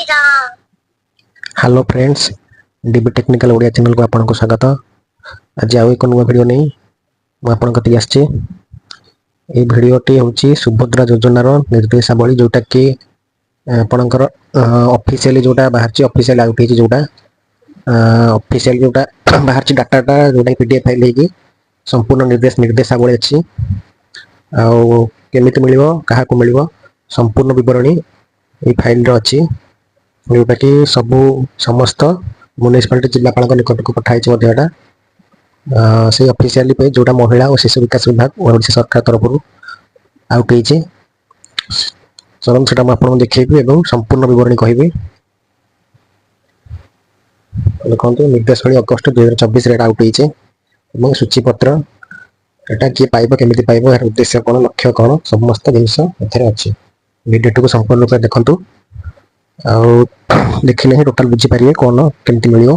Hello friends, dB technical Odia channel को आपको स्वागत। आज आउ एक नुआ वीडियो नहीं मुझे आसी। ये भिडटी हूँ सुभद्रा योजनार निर्देशावली जोटा कि आपणकर ऑफिशियली जोटा बाहर ऑफिशियल आउट है जोटा ऑफिशियल जोटा बाहर डाटाटा जोटा पीडीएफ फाइल है संपूर्ण निर्देशावली अच्छी आमित मिल क्या मिल संपूर्ण बरणी ये फाइल अच्छी जोटा कि सबू समस्त म्युनिसिपालिटी जिलापाल निकट को पठाई से ऑफिशियली पे जोटा महिला और शिशु विकास विभाग ओडिशा सरकार तरफ आउट है चलन से आपको देखी और संपूर्ण बरणी कहि देखो निर्देशावली अगस्ट 2024 आउट है सूचीपत्र एटा किए पाइब केमी पाइब यार उद्देश्य कौन लक्ष्य कौन समस्त जिनस अच्छी वीडियो को संपूर्ण रूप देखु देखने ही टोटाल बुझीपारे कौन केमती मिल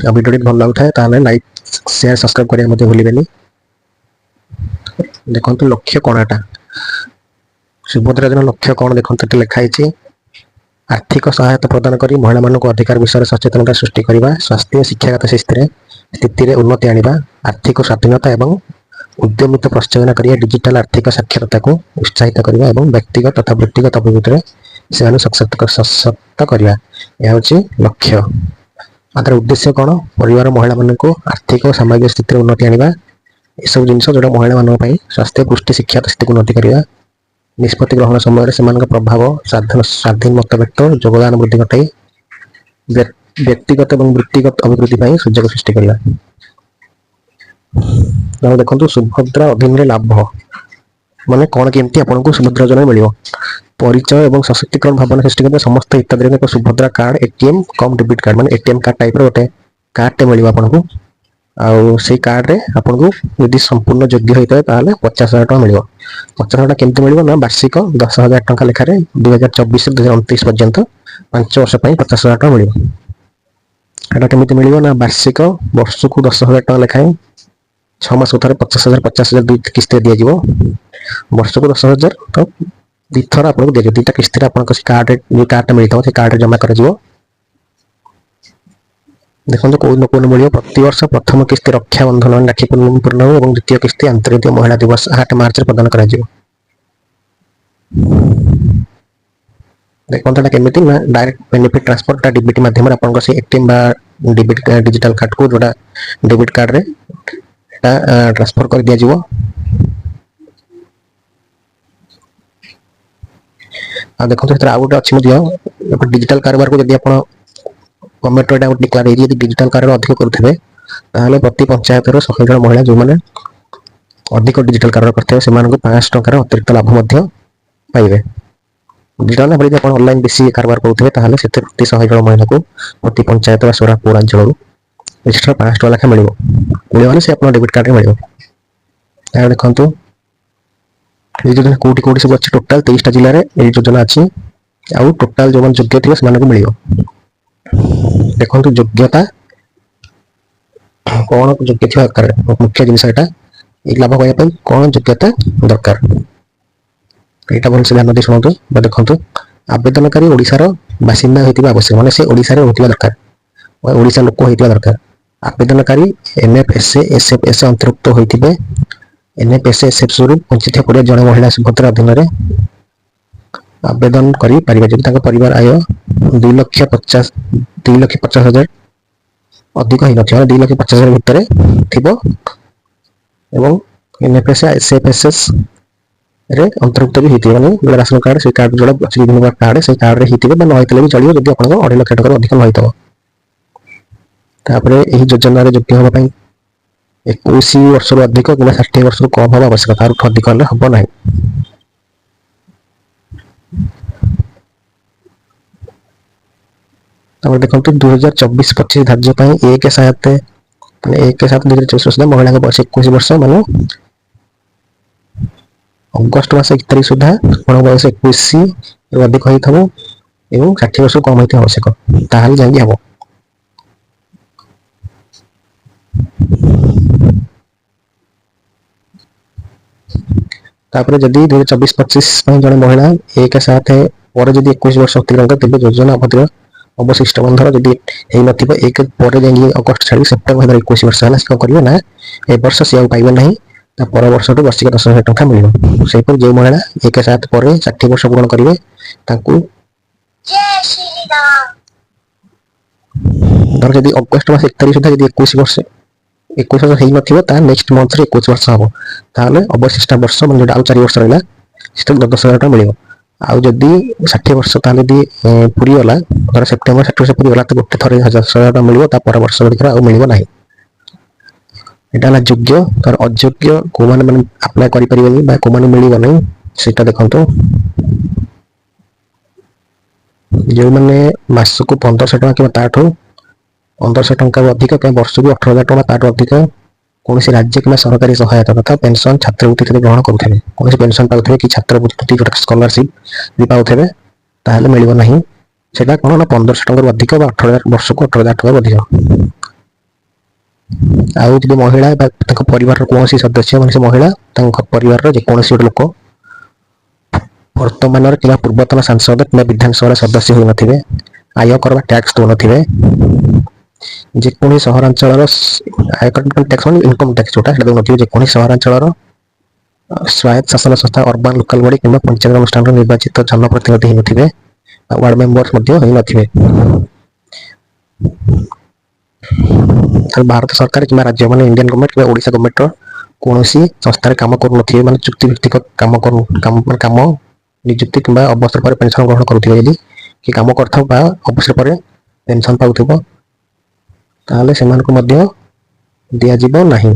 वीडियो भल लगुए लाइक शेयर सब्सक्राइब करने मत भूलें। देखो लक्ष्य कौन एटा सुभद्रा योजना लक्ष्य कौन देखते लिखाई आर्थिक सहायता प्रदान कर महिला मान अधिकार विषय सचेतनता सृष्टि करने स्वास्थ्य शिक्षागत स्थिति उन्नति आने आर्थिक स्वाधीनता और उद्यमित प्रोत्साहन करिए डिजिटल आर्थिक साक्षरता को उत्साहित करने और व्यक्तिगत तथा वृत्तिगत अभिवृद्धि से सशक्त करवा यह हूँ लक्ष्य। आर उद्देश्य कौन परिवार महिला मान को आर्थिक और सामाजिक स्थिति उन्नति आने सब जिन जो महिला मान स्वास्थ्य पुष्टि शिक्षा स्थिति उन्नति करवा निष्पत्ति ग्रहण समय से प्रभाव स्वाधीन मत व्यक्त योगदान वृद्धि घटाई व्यक्तिगत और वृत्तिगत अभिवृद्धि सुजोग सृष्टि करवा। देखो सुभद्रा अधीन लाभ माने कौन केमती आपको सुभद्रा योजना मिल परिचय और सशक्तिकरण भावना सृष्टि करने समस्त हिताधिकारी को सुभद्रा कार्ड एटीएम कम डेबिट कार्ड माने एटीएम कार्ड टाइप गोटे कार्ड टे मिल आपको से कार्ड रे आपको यदि संपूर्ण योग्य होता है 50,000 टका मिल 50,000 टका केमती मिल ना वार्षिक 10,000 टका लेखार 2024 2029 पर्यंत 5 वर्ष 50,000 टका मिल केमी मिल ना वार्षिक वर्ष को 10,000 टका लेखाएं 6 मास थे 50,000 50,000 दुई किस्त दि वर्ष को 10,000 तो दीथर आपको दिया दुईटा किस्त कार्ड कार्ड मिलता है कार्ड जमा कर देखो कौन मिल प्रति वर्ष प्रथम किस्ती रक्षा बंधन राखी पूर्णिमा और द्वितीय किस्ती आंतर्जातीय महिला दिवस 8 मार्च प्रदान कर देखो केमी डायरेक्ट बेनिफिट ट्रांसफर डीबीटी मध्यम आपको से एटीएम डेबिट डिजिटल कार्ड को जोड़ा डेबिट कार्ड रे ट्रांसफर कर दिया जिवो। देखो आउ गोटे अच्छी डिजिटल कारोबार को जब आप गवर्नमेंट डिक्लेयर यदि डिजिटल कारोबार अधिक करुवे प्रति पंचायत 100 जन महिला जो मैंने अधिक डिजिटल कारोबार करते हैं 500 टकर अतिरिक्त लाभ पाइबे। डिजिटल भाव आप ऑनलाइन बेसी कारोबार करुवे प्रति 100 जन महिला को प्रति पंचायत सोरा पौरांचल एक्सट्रा 500 टका लेखा मिले से आप डेबिट कार्ड मिल देखु ये योजना कौटी कौटी सब अच्छी टोटाल 23टा जिले में ये योजना अच्छी आउ टोटाल जो योग्य थे से मिल देखो योग्यता कौन योग्य थी दरकार मुख्य जिनस ये लाभ करने कौन योग्यता दरकार यहाँ भल से ध्यान दी शुणु देखो आवेदनकारी ओडिशार बासिंदा होता आवश्यक माने से ओडिशा रे होता दरकार ओडिशा लोक होता दरकार आवेदनकारी एनएफएसए एसएफएस अंतर्भुक्त होते एनएफएसए एसएफएस पंचित कोड़े जन महिला सुभद्रा अधीन आवेदन करें परिवार आय 2,50,000 अधिक ही ना 2,50,000 भितर थी एनएफएसए एसएफएस रे अंतर्भुक्त भी होती है राशन कार्ड से कार्ड जोड़ा विभिन्न कार्ड से कार्ड रे होते नई भी चलो जब आप 2.5 लाख टकर अधिक नई यही योजना योग्य होगापी 21 वर्ष अधिक कि 60 वर्ष कम हवा आवश्यक अधिक हेल्ले हम ना। देखो 2024-25 धार्य एक साथ 2024 महिला बयस 21 वर्ष मान अगस्ट मास 1 तारिख सुधा बयस 21 अधिक होता 60 वर्ष कम होता आवश्यक ताल जा हम। जदि 2024-25 जन महिला एक साथ ପରେ ଯଦି 21 ବର୍ଷ ଅତିକ୍ରାନ୍ତ ତେବେ ଯୋଜନା ଅବଧିର ଅବଶିଷ୍ଟ ବନ୍ଧର ଯଦି ହେଇନଥିବ 1 ପରେ ଯାଇକି ଅଗଷ୍ଟ ଛାଡ଼ି ସେପ୍ଟେମ୍ବର 2021 ବର୍ଷ ହେଲା ସେ କ'ଣ କରିବେ ନା ଏ ବର୍ଷ ସେ ଆଉ ପାଇବେ ନାହିଁ, ତା ପର ବର୍ଷଠୁ ବର୍ଷିକା 10,000 ଟଙ୍କା ମିଳିବ। ସେହିପରି ଯେଉଁ ମହିଳା 1/7 ପରେ 60 ବର୍ଷ ପୂରଣ କରିବେ ତାଙ୍କୁ ଧର ଯଦି ଅଗଷ୍ଟ ମାସ 1 ତାରିଖ ସୁଦ୍ଧା ଯଦି 21 ବର୍ଷ ହେଇନଥିବ ତା ନେକ୍ସଟ ମନ୍ଥରେ 21 ବର୍ଷ ହବ, ତାହେଲେ ଅବଶିଷ୍ଟ ବର୍ଷ ମାନେ ଯୋଉଟା ଆଉ 4 ବର୍ଷ ରହିଲା ସେଟା 10,000 ଟଙ୍କା ମିଳିବ। ଆଉ ଯଦି 60 ବର୍ଷ ତାହେଲେ ଯଦି ପୁରିଗଲା, ଧର ସେପ୍ଟେମ୍ବର 60 ବର୍ଷ ପୁରିଗଲା ତ ଗୋଟେ ଥରେ 1,000 ଟଙ୍କା ମିଳିବ, ତା ପର ବର୍ଷ ଗୁଡ଼ିକରେ ଆଉ ମିଳିବ ନାହିଁ। এটা ହେଲା ଯୋଗ୍ୟ, ତାର ଅଯୋଗ୍ୟ କୋଉମାନେ ମାନେ ଆପ୍ଲାଏ କରିପାରିବେନି ବା କୋଉମାନେ ମିଳିବ ନାହିଁ ସେଇଟା ଦେଖନ୍ତୁ। ଯେଉଁମାନେ ମାସକୁ 1,500 ଟଙ୍କା କିମ୍ବା ତାଠୁ 1,500 ଟଙ୍କାରୁ ଅଧିକ କିମ୍ବା ବର୍ଷକୁ 18,000 ଟଙ୍କା ତାଠୁ ଅଧିକ କୌଣସି ରାଜ୍ୟ କିମ୍ବା ସରକାରୀ ସହାୟତା ତଥା ପେନସନ ଛାତ୍ରବୃତ୍ତି ଯଦି ଗ୍ରହଣ କରୁଥିବେ, କୌଣସି ପେନସନ ପାଉଥିବେ କି ଛାତ୍ରବୃତ୍ତି ଯୋଉଟା ସ୍କଲାରସିପ୍ ବି ପାଉଥିବେ ତାହେଲେ ମିଳିବ ନାହିଁ। ସେଟା କ'ଣ ନା 1,500 ଟଙ୍କାରୁ ଅଧିକ ବା 18,000 ବର୍ଷକୁ 18,000 ଟଙ୍କାରୁ ଅଧିକ। ଆଉ ଯଦି ମହିଳା ବା ତାଙ୍କ ପରିବାରର କୌଣସି ସଦସ୍ୟ ମାନେ ସେ ମହିଳା ତାଙ୍କ ପରିବାରର ଯେକୌଣସି ଗୋଟେ ଲୋକ ବର୍ତ୍ତମାନର କିମ୍ବା ପୂର୍ବତନ ସାଂସଦ କିମ୍ବା ବିଧାନସଭାର ସଦସ୍ୟ ହୋଇନଥିବେ, ଆୟକର ବା ଟ୍ୟାକ୍ସ ଦେଉନଥିବେ, ଯେକୌଣସି ସହରାଞ୍ଚଳର ଆୟକର ଟ୍ୟାକ୍ସ ମାନେ ଇନକମ୍ ଟ୍ୟାକ୍ସ ଯୋଉଟା ସେଟା ଦେଉନଥିବେ, ଯେକୌଣସି ସହରାଞ୍ଚଳର ସ୍ୱାୟତ୍ତ ଶାସନ ସଂସ୍ଥା ଅର୍ବାନ ଲୋକାଲ ବଡି କିମ୍ବା ପଞ୍ଚାୟତ ଅନୁଷ୍ଠାନର ନିର୍ବାଚିତ ଜନପ୍ରତିନିଧି ହୋଇନଥିବେ, ୱାର୍ଡ ମେମ୍ବର ମଧ୍ୟ ହୋଇନଥିବେ। ଭାରତ ସରକାର କିମ୍ବା ରାଜ୍ୟ ମାନେ ଇଣ୍ଡିଆନ ଗଭର୍ଣ୍ଣମେଣ୍ଟ କିମ୍ବା ଓଡ଼ିଶା ଗଭର୍ଣ୍ଣମେଣ୍ଟର କୌଣସି ସଂସ୍ଥାରେ କାମ କରୁନଥିବେ, ମାନେ ଚୁକ୍ତି ଭିତ୍ତିକ କାମ ନିଯୁକ୍ତି କିମ୍ବା ଅବସର ପରେ ପେନସନ ଗ୍ରହଣ କରୁଥିବେ, ଯଦି କି କାମ କରିଥାଉ ବା ଅବସର ପରେ ପେନସନ ପାଉଥିବ ତାହେଲେ ସେମାନଙ୍କୁ ମଧ୍ୟ ଦିଆଯିବ ନାହିଁ।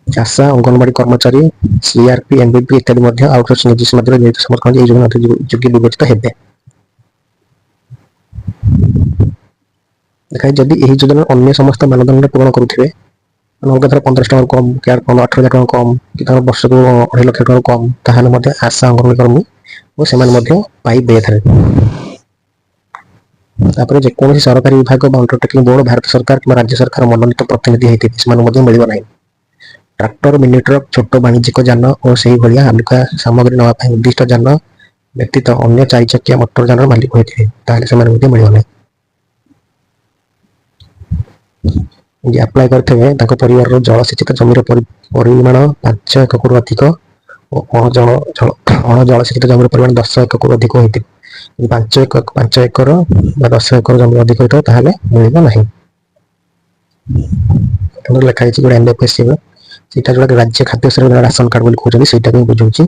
ଆଶା, ଅଙ୍ଗନବାଡି କର୍ମଚାରୀ, ସିଆରପି, ଏମବିପି ଇତ୍ୟାଦି ମଧ୍ୟ ଆଉଟସୋର୍ସିଂ ଏଜେନ୍ସି ମାଧ୍ୟମରେ ନିଯୁକ୍ତି ସମର୍ଥନ ଏହି ଯୋଜନା ଯୋଗ୍ୟ ବିବେଚିତ ହେବେ। ଦେଖାଯାଏ ଯଦି ଏହି ଯୋଜନାର ଅନ୍ୟ ସମସ୍ତ ମାନଦଣ୍ଡ ପୂରଣ କରୁଥିବେ, ଅଲଗା ଧର 1,500 ଟଙ୍କାରୁ କମ୍, କି 18,000 ଟଙ୍କା କମ୍, କି ତାଙ୍କର ବର୍ଷକୁ 2.5 ଲକ୍ଷ ଟଙ୍କା କମ୍, ତାହେଲେ ମଧ୍ୟ ଆଶା, ଅଙ୍ଗନବାଡି କର୍ମୀ ଓ ସେମାନେ ମଧ୍ୟ ପାଇବେ ଏଥିରେ। ତାପରେ ଯେକୌଣସି ସରକାରୀ ବିଭାଗ ବା ଅଣ୍ଡରଟେକିଂ ବୋର୍ଡ ଭାରତ ସରକାର କିମ୍ବା ରାଜ୍ୟ ସରକାର ମନୋନୀତ ପ୍ରତିନିଧି ହେଇଥିବେ ସେମାନଙ୍କୁ ମଧ୍ୟ ମିଳିବ ନାହିଁ। ଟ୍ରାକ୍ଟର, ମିନି ଟ୍ରକ୍, ଛୋଟ ବାଣିଜ୍ୟିକ ଯାନ ଓ ସେହିଭଳିଆ ହାଲୁକା ସାମଗ୍ରୀ ନେବା ପାଇଁ ଉଦ୍ଦିଷ୍ଟ ଯାନ ବ୍ୟତୀତ ଅନ୍ୟ 4 ଚକିଆ ମୋଟର ଯାନର ମାଲିକ ହୋଇଥିବେ ତାହେଲେ ସେମାନେ ମଧ୍ୟ ମିଳିବ ନାହିଁ। ଯିଏ ଆପ୍ଲାଏ କରିଥିବେ ତାଙ୍କ ପରିବାରର ଜଳସେଚିତ ଜମିର ପରିମାଣ 5 ଏକରରୁ ଅଧିକ ଓ ଅଣଜଳସେଚିତ ଜମିର ପରିମାଣ 10 ଏକରରୁ ଅଧିକ ହୋଇଥିବ। ଯଦି 5 ଏକର ବା 10 ଏକର ଜମି ଅଧିକ ହୋଇଥିବ ତାହେଲେ ମିଳିବ ନାହିଁ। ଲେଖା ହେଇଛି ଗୋଟେ NFSC ସେଇଟା ଯୋଉଟା ରାଜ୍ୟ ଖାଦ୍ୟ ସୁରକ୍ଷା ରାସନ କାର୍ଡ ବୋଲି କହୁଛନ୍ତି ସେଇଟାକୁ ବୁଝଉଛି।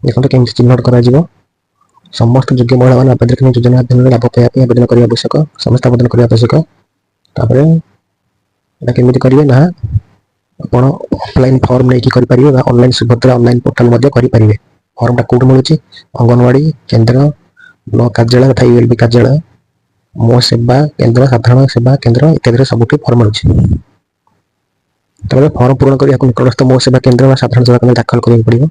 ଦେଖନ୍ତୁ କେମିତି ଚିହ୍ନଟ କରାଯିବ। ସମସ୍ତ ଯୋଗ୍ୟ ମହିଳାମାନେ ଆବେଦନ ଯୋଜନା ମାଧ୍ୟମରେ ଲାଭ ପାଇବା ପାଇଁ ଆବେଦନ କରିବା ଆବଶ୍ୟକ। ସମସ୍ତେ ଆବେଦନ କରିବା ଆବଶ୍ୟକ। ତାପରେ ଏଟା କେମିତି କରିବେ ନା ଆପଣ ଅଫଲାଇନ୍ ଫର୍ମ ନେଇକି କରିପାରିବେ ବା ଅନଲାଇନ୍ ସୁଭଦ୍ରା ଅନଲାଇନ୍ ପୋର୍ଟାଲ ମଧ୍ୟ କରିପାରିବେ। ଫର୍ମଟା କୋଉଠି ମିଳୁଛି? ଅଙ୍ଗନବାଡି କେନ୍ଦ୍ର, ବ୍ଲକ କାର୍ଯ୍ୟାଳୟ ତଥା ULB କାର୍ଯ୍ୟାଳୟ, ମୋ ସେବା କେନ୍ଦ୍ର, ସାଧାରଣ ସେବା କେନ୍ଦ୍ର ଇତ୍ୟାଦିରେ ସବୁଠି ଫର୍ମ ମିଳୁଛି। ତାପରେ ଫର୍ମ ପୂରଣ କରି ଏହାକୁ ନିକଟସ୍ଥ ମୋ ସେବା କେନ୍ଦ୍ର ବା ସାଧାରଣ ସେବା କେନ୍ଦ୍ର ଦାଖଲ କରିବାକୁ ପଡିବ।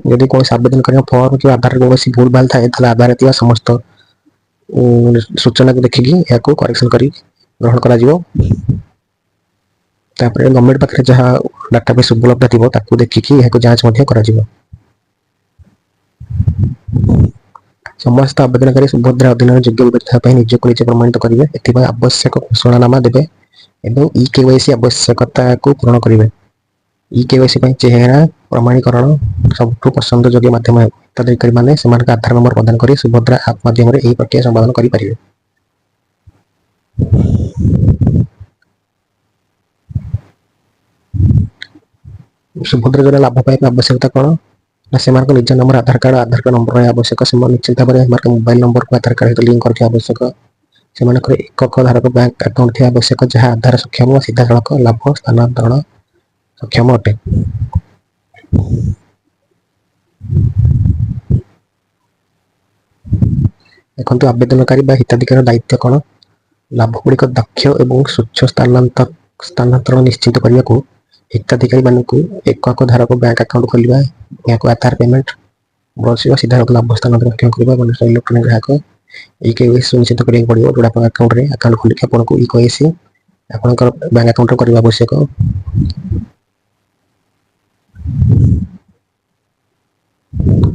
ଯଦି କୌଣସି ଆବେଦନ କରିବା ଫର୍ମ କି ଆଧାରରେ କୌଣସି ଭୁଲ ଭାଲ ଥାଏ ତାହେଲେ ଆଧାରରେ ଥିବା ସମସ୍ତ ସୂଚନାକୁ ଦେଖିକି ଏହାକୁ କରେକ୍ସନ କରି ଗ୍ରହଣ କରାଯିବ। ତାପରେ ଗଭର୍ଣ୍ଣମେଣ୍ଟ ପାଖରେ ଯାହା ଡାଟାବେସ୍ ଉପଲବ୍ଧ ଥିବ ତାକୁ ଦେଖିକି ଏହାକୁ ଯାଞ୍ଚ ମଧ୍ୟ କରାଯିବ। ସମସ୍ତ ଆବେଦନକାରୀ ସୁଭଦ୍ରା ଅଧୀନରେ ଯୋଗ୍ୟ ବିବେଚିତ ହେବା ପାଇଁ ନିଜକୁ ନିଜେ ପ୍ରମାଣିତ କରିବେ। ଏଥିପାଇଁ ଆବଶ୍ୟକ ଘୋଷଣାନାମା ଦେବେ ଏବଂ EKYC ଆବଶ୍ୟକତାକୁ ପୂରଣ କରିବେ। EKYC ପାଇଁ ଚେହେରା ପ୍ରମାଣୀକରଣ ସବୁଠୁ ପସନ୍ଦଯୋଗ୍ୟ ମାଧ୍ୟମ ହେବ। ହିତାଧିକାରୀମାନେ ସେମାନଙ୍କ ଆଧାର ନମ୍ବର ପ୍ରଦାନ କରି ସୁଭଦ୍ରା ଆପ୍ ମାଧ୍ୟମରେ ଏହି ପ୍ରକ୍ରିୟା ସମ୍ପାଦନ କରିପାରିବେ। ସୁଭଦ୍ରା ଯୋଜନା ଲାଭ ପାଇବା ଆବଶ୍ୟକତା କ'ଣ? ନା ସେମାନଙ୍କ ନିଜ ନମ୍ବର ଆଧାର କାର୍ଡ ନମ୍ବର ରହିବା ଆବଶ୍ୟକ। ସେମାନେ ନିଶ୍ଚିତ ଭାବରେ ସେମାନଙ୍କ ମୋବାଇଲ ନମ୍ବରକୁ ଆଧାର କାର୍ଡ ସହିତ ଲିଙ୍କ କରିଥିବା ଆବଶ୍ୟକ। ସେମାନଙ୍କର ଏକକ ଧାରକ ବ୍ୟାଙ୍କ ଆକାଉଣ୍ଟ ଥିବା ଆବଶ୍ୟକ ଯାହା ଆଧାର ସକ୍ଷମ ଓ ସିଧାସଳଖ ଲାଭ ସ୍ଥାନାନ୍ତରଣ ସକ୍ଷମ ଅଟେ। ଦେଖନ୍ତୁ ଆବେଦନକାରୀ ବା ହିତାଧିକାରୀର ଦାୟିତ୍ୱ କ'ଣ? ଲାଭଗୁଡ଼ିକ ଦକ୍ଷ ଏବଂ ସ୍ୱଚ୍ଛ ସ୍ଥାନାନ୍ତରଣ ନିଶ୍ଚିତ କରିବାକୁ ହିତାଧିକାରୀମାନଙ୍କୁ ଏକକ ଧାରକ ବ୍ୟାଙ୍କ ଆକାଉଣ୍ଟ ଖୋଲିବା, ଏହାକୁ ଆଧାର ପେମେଣ୍ଟ ବସିବା, ସିଧାସଳଖ ଲାଭ ସ୍ଥାନାନ୍ତରଣ ସକ୍ଷମ କରିବା, ଇଲେକ୍ଟ୍ରୋନିକ ଗ୍ରାହକ ଇକେୱାଇସି ସୁନିଶ୍ଚିତ କରିବାକୁ ପଡ଼ିବ ଯୋଉଟା ଆପଣଙ୍କ ଆକାଉଣ୍ଟରେ ଆକାଉଣ୍ଟ ଖୋଲିକି ଆପଣଙ୍କୁ ଇକେୱାଇସି ଆପଣଙ୍କର ବ୍ୟାଙ୍କ ଆକାଉଣ୍ଟରେ କରିବା ଆବଶ୍ୟକ।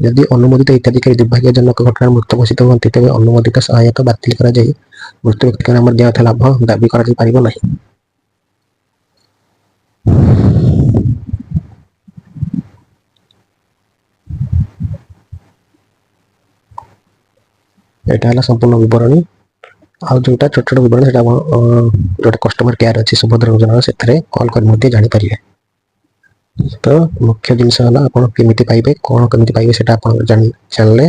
ଯଦି ଅନୁମୋଦିତ ହିତାଧିକାରୀ ଦୁର୍ଭାଗ୍ୟଜନକ ଘଟଣାରେ ମୃତ୍ୟୁ ଘୋଷିତ ହୁଅନ୍ତି ତେବେ ଅନୁମୋଦିତ ସହାୟତା ବାତିଲ କରାଯାଇ ମୃତ ବ୍ୟକ୍ତିଙ୍କ ନାମରେ ଦିଆଯାଇଥିବା ଲାଭ ଦାବି କରାଯାଇପାରିବ ନାହିଁ। ଏଇଟା ହେଲା ସମ୍ପୂର୍ଣ୍ଣ ବିବରଣୀ। ଆଉ ଯୋଉଟା ଛୋଟ ଛୋଟ ବିବରଣୀ ସେଟା ଆପଣ ଯୋଉଟା କଷ୍ଟମର କେୟାର ଅଛି ସୁଭଦ୍ରା ଯୋଜନାର ସେଥିରେ କଲ୍ କରି ମଧ୍ୟ ଜାଣିପାରିବେ। ତ ମୁଖ୍ୟ ଜିନିଷ ହେଲା ଆପଣ କେମିତି ପାଇବେ କ'ଣ କେମିତି ପାଇବେ ସେଟା ଆପଣ ଜାଣିଲେ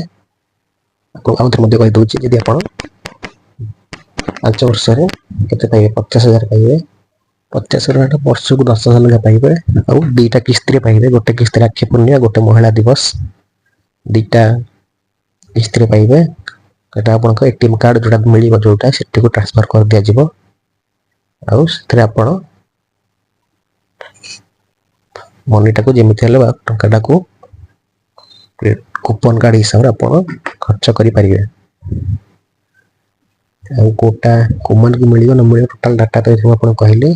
ଆପଣଙ୍କୁ ଆଉ ଥରେ ମଧ୍ୟ କହିଦେଉଛି। ଯଦି ଆପଣ 5 ବର୍ଷରେ କେତେ ପାଇବେ 50,000 ପାଇବେ। 50,000 ବର୍ଷକୁ 10,000 ଲେଖା ପାଇବେ। ଆଉ 2ଟା କିସ୍ତିରେ ପାଇବେ। ଗୋଟେ କିସ୍ତି ରାକ୍ଷୀ ପୂର୍ଣ୍ଣିମା ଗୋଟେ ମହିଳା ଦିବସ 2ଟା କିସ୍ତିରେ ପାଇବେ। ସେଟା ଆପଣଙ୍କ ଏଟିଏମ୍ କାର୍ଡ ଯୋଉଟା ମିଳିବ ଯୋଉଟା ସେଠିକୁ ଟ୍ରାନ୍ସଫର କରିଦିଆଯିବ। ଆଉ ସେଥିରେ ଆପଣ ମନିଟାକୁ ଯେମିତି ହେଲେ ଟଙ୍କାଟାକୁ କୁପନ କାର୍ଡ ହିସାବରେ ଆପଣ ଖର୍ଚ୍ଚ କରିପାରିବେ। ଆଉ କୋଉଟା କୋଉମାନଙ୍କୁ ମିଳିବ ନ ମିଳିବ ଟୋଟାଲ ଡାଟା ତ ଏଥିରୁ ଆପଣ କହିଲେ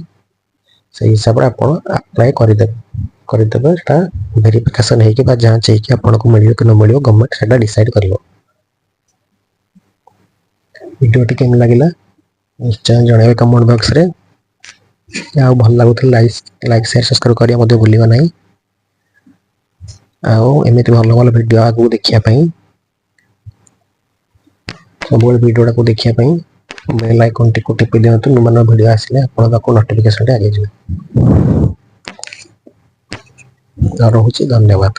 ସେଇ ହିସାବରେ ଆପଣ ଆପ୍ଲାଏ କରିଦେବେ। ସେଟା ଭେରିଫିକେସନ ହେଇକି ବା ଯାଞ୍ଚ ହେଇକି ଆପଣଙ୍କୁ ମିଳିବ କି ନ ମିଳିବ ଗଭର୍ଣ୍ଣମେଣ୍ଟ ସେଟା ଡିସାଇଡ୍ କରିବ। ଭିଡ଼ିଓଟି କେମିତି ଲାଗିଲା ନିଶ୍ଚୟ ଜଣାଇବେ କମେଣ୍ଟ ବକ୍ସରେ। ଆଉ ଭଲ ଲାଗୁଥିଲେ ଲାଇକ୍ ସେୟାର ସବସ୍କ୍ରାଇବ କରିବା ମଧ୍ୟ ଭୁଲିବ ନାହିଁ। ଆଉ ଏମିତି ଭଲ ଭଲ ଭିଡ଼ିଓ ଆଗକୁ ଦେଖିବା ପାଇଁ ସବୁବେଳେ ଭିଡ଼ିଓଟାକୁ ଦେଖିବା ପାଇଁ ବେଲ୍ ଆଇକନଟିକୁ ଟିପି ଦିଅନ୍ତୁ। ନୂଆ ନୂଆ ଭିଡ଼ିଓ ଆସିଲେ ଆପଣଙ୍କ ପାଖକୁ ନୋଟିଫିକେସନଟି ଆଗେଇଯିବ। ରହୁଛି ଧନ୍ୟବାଦ।